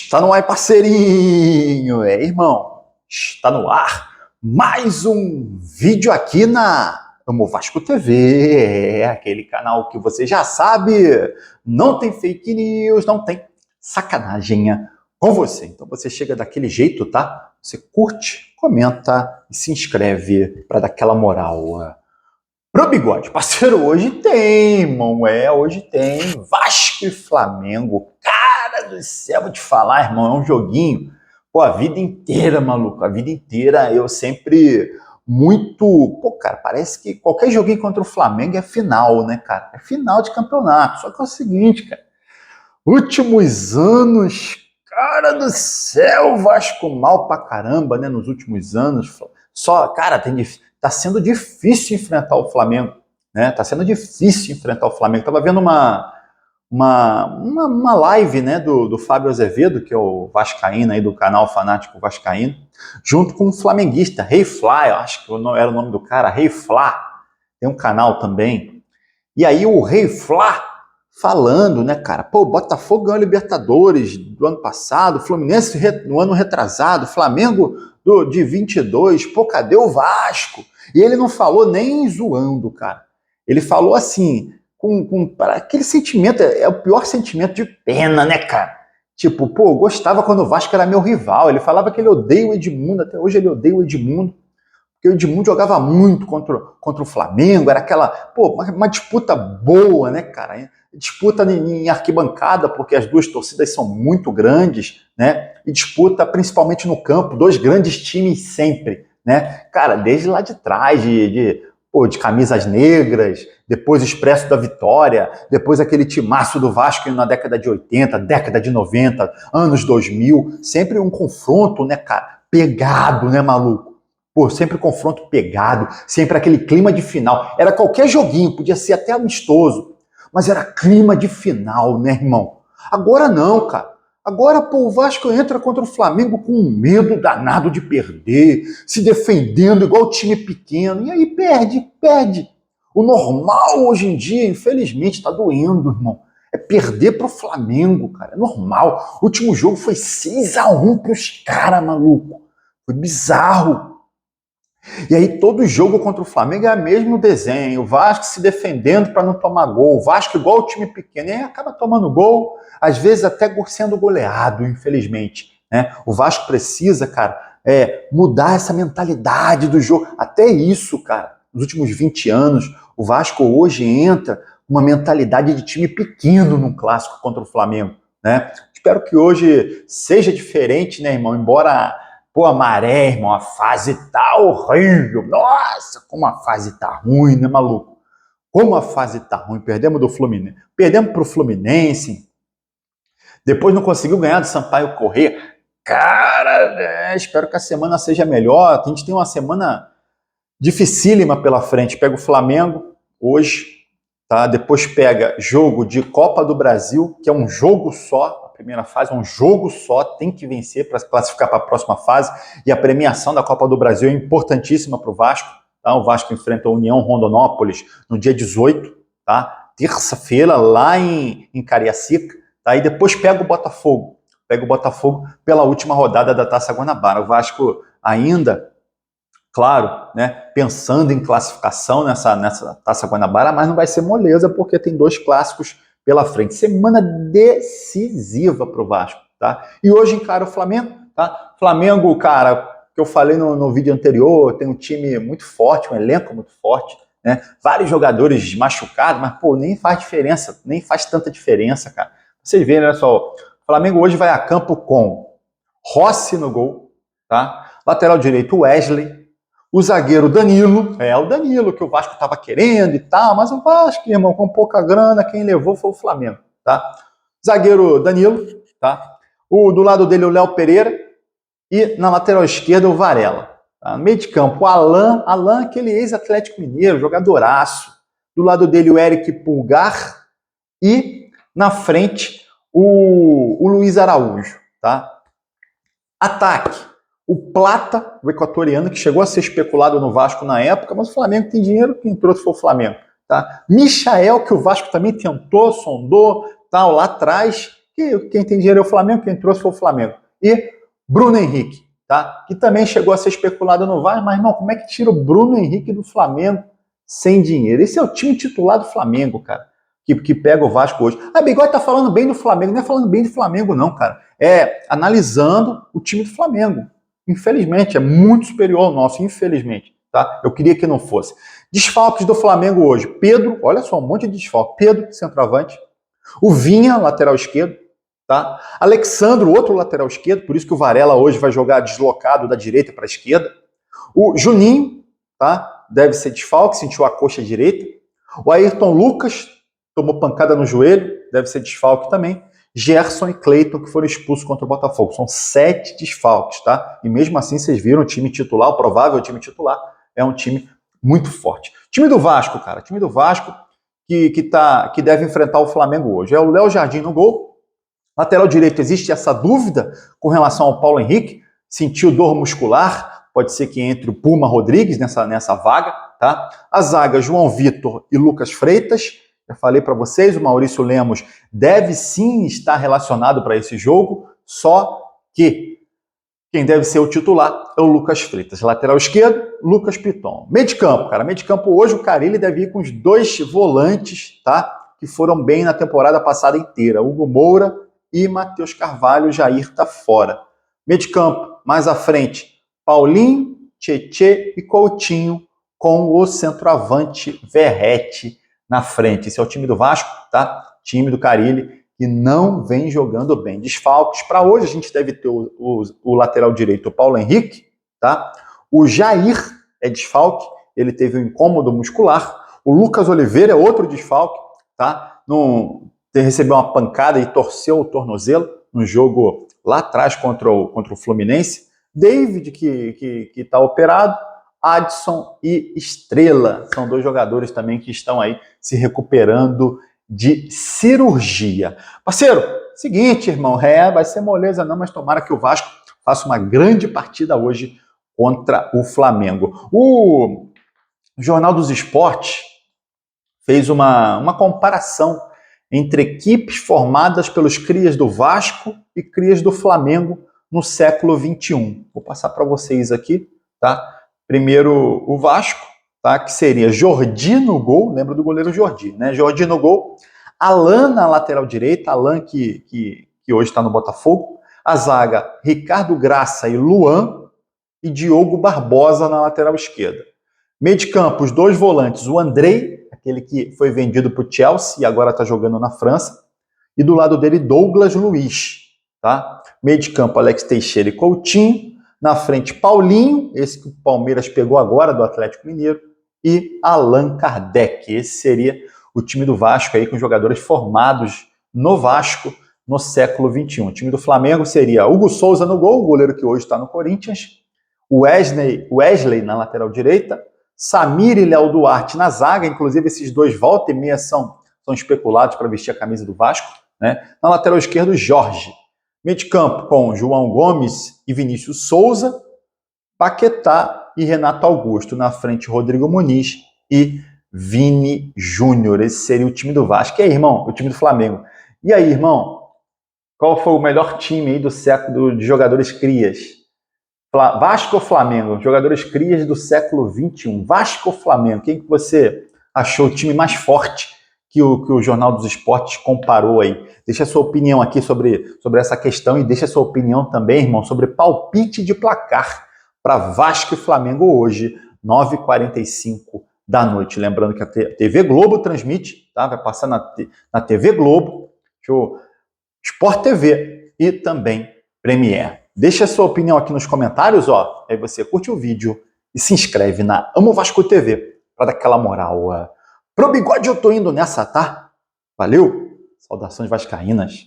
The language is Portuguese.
Está no ar, parceirinho! Irmão, está no ar mais um vídeo aqui na Amo Vasco TV, aquele canal que você já sabe, não tem fake news, não tem sacanagem com você. Então você chega daquele jeito, tá? Você curte, comenta e se inscreve para dar aquela moral pro bigode. Parceiro, hoje tem, irmão, hoje tem Vasco e Flamengo. Cara do céu, vou te falar, irmão, é um joguinho, pô, a vida inteira, maluco, a vida inteira eu sempre cara, parece que qualquer joguinho contra o Flamengo é final, né, cara? É final de campeonato, só que é o seguinte, cara, últimos anos, cara do céu, Vasco mal pra caramba, né, nos últimos anos, cara, tá sendo difícil enfrentar o Flamengo, né, tá sendo difícil enfrentar o Flamengo. Tava vendo uma live, né, do Fábio Azevedo, que é o vascaíno aí do canal Fanático Vascaíno, junto com um flamenguista, Rei Flá, eu acho que era o nome do cara, Rei Flá, tem um canal também. E aí o Rei Flá falando, né, cara, pô, o Botafogo ganhou a Libertadores do ano passado, Fluminense no ano retrasado, Flamengo de 22, pô, cadê o Vasco? E ele não falou nem zoando, cara. Ele falou assim, para aquele sentimento, é o pior sentimento de pena, né, cara? Tipo, pô, eu gostava quando o Vasco era meu rival. Ele falava que ele odeia o Edmundo, até hoje ele odeia o Edmundo, porque o Edmundo jogava muito contra o Flamengo, era aquela, pô, uma disputa boa, né, cara? Disputa em arquibancada, porque as duas torcidas são muito grandes, né? E disputa principalmente no campo, dois grandes times sempre, né? Cara, desde lá de trás, de camisas negras, depois o Expresso da Vitória, depois aquele timaço do Vasco na década de 80, década de 90, anos 2000, sempre um confronto, né, cara, pegado, né, maluco? Pô, sempre confronto pegado, sempre aquele clima de final. Era qualquer joguinho, podia ser até amistoso, mas era clima de final, né, irmão? Agora não, cara. Agora, pô, o Vasco entra contra o Flamengo com um medo danado de perder, se defendendo igual time pequeno, e aí perde. O normal hoje em dia, infelizmente, tá doendo, irmão. É perder pro Flamengo, cara, é normal. O último jogo foi 6-1 pros caras, maluco. Foi bizarro. E aí todo jogo contra o Flamengo é o mesmo desenho, o Vasco se defendendo para não tomar gol, o Vasco igual o time pequeno, e aí acaba tomando gol, às vezes até sendo goleado, infelizmente, né? O Vasco precisa, cara, mudar essa mentalidade do jogo, até isso, cara, nos últimos 20 anos, o Vasco hoje entra com uma mentalidade de time pequeno num clássico contra o Flamengo, né? Espero que hoje seja diferente, né, irmão, embora... Pô, a maré, irmão, a fase tá horrível. Nossa, como a fase tá ruim, né, maluco? Como a fase tá ruim. Perdemos do Fluminense. Perdemos pro Fluminense. Depois não conseguiu ganhar do Sampaio Corrêa. Cara, espero que a semana seja melhor. A gente tem uma semana dificílima pela frente. Pega o Flamengo hoje, tá? Depois pega jogo de Copa do Brasil, que é um jogo só. Primeira fase, um jogo só, tem que vencer para classificar para a próxima fase, e a premiação da Copa do Brasil é importantíssima para o Vasco, tá? O Vasco enfrenta a União Rondonópolis no dia 18, tá? Terça-feira, lá em Cariacica, tá? E depois pega o Botafogo pela última rodada da Taça Guanabara. O Vasco ainda, claro, né, pensando em classificação nessa Taça Guanabara, mas não vai ser moleza, porque tem dois clássicos pela frente. Semana decisiva para o Vasco, tá? E hoje encara o Flamengo, tá? Flamengo, cara, que eu falei no vídeo anterior, tem um time muito forte, um elenco muito forte, né? Vários jogadores machucados, mas, pô, nem faz diferença, nem faz tanta diferença, cara. Vocês verem, olha só, o Flamengo hoje vai a campo com Rossi no gol, tá? Lateral direito, Wesley. O zagueiro Danilo, o Danilo que o Vasco estava querendo e tal, mas o Vasco, irmão, com pouca grana, quem levou foi o Flamengo, tá? Zagueiro Danilo, tá? Do lado dele o Léo Pereira e na lateral esquerda o Varela. Tá? No meio de campo o Alan, aquele ex-Atlético Mineiro, jogadoraço. Do lado dele o Eric Pulgar e na frente o Luiz Araújo, tá? Ataque. O Plata, o equatoriano, que chegou a ser especulado no Vasco na época, mas o Flamengo tem dinheiro, quem trouxe foi o Flamengo. Tá? Michael, que o Vasco também tentou, sondou, tal, lá atrás. quem tem dinheiro é o Flamengo, quem trouxe foi o Flamengo. E Bruno Henrique, tá? Que também chegou a ser especulado no Vasco, mas não, como é que tira o Bruno Henrique do Flamengo sem dinheiro? Esse é o time titular do Flamengo, cara, que pega o Vasco hoje. A Bigode tá falando bem do Flamengo, não é falando bem do Flamengo não, cara. É analisando o time do Flamengo. Infelizmente, é muito superior ao nosso, infelizmente, tá? Eu queria que não fosse. Desfalques do Flamengo hoje. Pedro, olha só, um monte de desfalque. Pedro, centroavante. O Vinha, lateral esquerdo. Tá? Alexandro, outro lateral esquerdo, por isso que o Varela hoje vai jogar deslocado da direita para a esquerda. O Juninho, tá? Deve ser desfalque, sentiu a coxa direita. O Ayrton Lucas tomou pancada no joelho, deve ser desfalque também. Gerson e Cleiton, que foram expulsos contra o Botafogo. São 7 desfalques, tá? E mesmo assim, vocês viram o time titular, o provável time titular, é um time muito forte. Time do Vasco, cara, time do Vasco que deve enfrentar o Flamengo hoje. É o Léo Jardim no gol. Lateral direito, existe essa dúvida com relação ao Paulo Henrique, sentiu dor muscular, pode ser que entre o Puma Rodrigues nessa vaga, tá? A zaga, João Vitor e Lucas Freitas, já falei para vocês, o Maurício Lemos deve sim estar relacionado para esse jogo, só que quem deve ser o titular é o Lucas Freitas. Lateral esquerdo, Lucas Piton. Meio de campo, cara, meio de campo hoje o Carille deve ir com os 2 volantes, tá? Que foram bem na temporada passada inteira, Hugo Moura e Matheus Carvalho. Jair tá fora. Meio de campo, mais à frente, Paulinho, Tietê e Coutinho, com o centroavante Verratti na frente. Esse é o time do Vasco, tá? Time do Carille, que não vem jogando bem. Desfalques para hoje, a gente deve ter o lateral direito, o Paulo Henrique, tá? O Jair é desfalque, ele teve um incômodo muscular. O Lucas Oliveira é outro desfalque, tá? Recebeu uma pancada e torceu o tornozelo no jogo lá atrás contra o Fluminense. David, que está operado. Adson e Estrela são 2 jogadores também que estão aí se recuperando de cirurgia. Parceiro, seguinte, irmão, vai ser moleza não, mas tomara que o Vasco faça uma grande partida hoje contra o Flamengo. O Jornal dos Esportes fez uma comparação entre equipes formadas pelos crias do Vasco e crias do Flamengo no século XXI. Vou passar para vocês aqui, tá? Primeiro o Vasco, tá? Que seria Jordi no gol, lembra do goleiro Jordi, né? Jordi no gol, Alan na lateral direita, Alan que hoje está no Botafogo, a zaga Ricardo Graça e Luan, e Diogo Barbosa na lateral esquerda. Meio de campo, os 2 volantes, o Andrei, aquele que foi vendido para o Chelsea e agora está jogando na França, e do lado dele Douglas Luiz, tá? Meio de campo, Alex Teixeira e Coutinho, na frente Paulinho, esse que o Palmeiras pegou agora do Atlético Mineiro, e Allan Kardec. Esse seria o time do Vasco aí com jogadores formados no Vasco no século XXI. O time do Flamengo seria Hugo Souza no gol, o goleiro que hoje está no Corinthians, Wesley na lateral direita, Samir e Léo Duarte na zaga, inclusive esses 2 volta e meia são especulados para vestir a camisa do Vasco, né? Na lateral esquerda, Jorge. Meio de campo com João Gomes e Vinícius Souza, Paquetá e Renato Augusto. Na frente, Rodrigo Muniz e Vini Júnior. Esse seria o time do Vasco. E aí, irmão? O time do Flamengo. E aí, irmão? Qual foi o melhor time aí do século de jogadores crias? Vasco ou Flamengo? Jogadores crias do século XXI. Vasco ou Flamengo? Quem que você achou o time mais forte que o Jornal dos Esportes comparou aí? Deixa a sua opinião aqui sobre essa questão e deixa a sua opinião também, irmão, sobre palpite de placar para Vasco e Flamengo hoje, 9h45 da noite. Lembrando que a TV Globo transmite, tá? Vai passar na TV Globo, Sport TV e também Premiere. Deixa a sua opinião aqui nos comentários, ó. Aí você curte o vídeo e se inscreve na Amo Vasco TV para dar aquela moral. Pro Bigode eu tô indo nessa, tá? Valeu! Saudações vascaínas.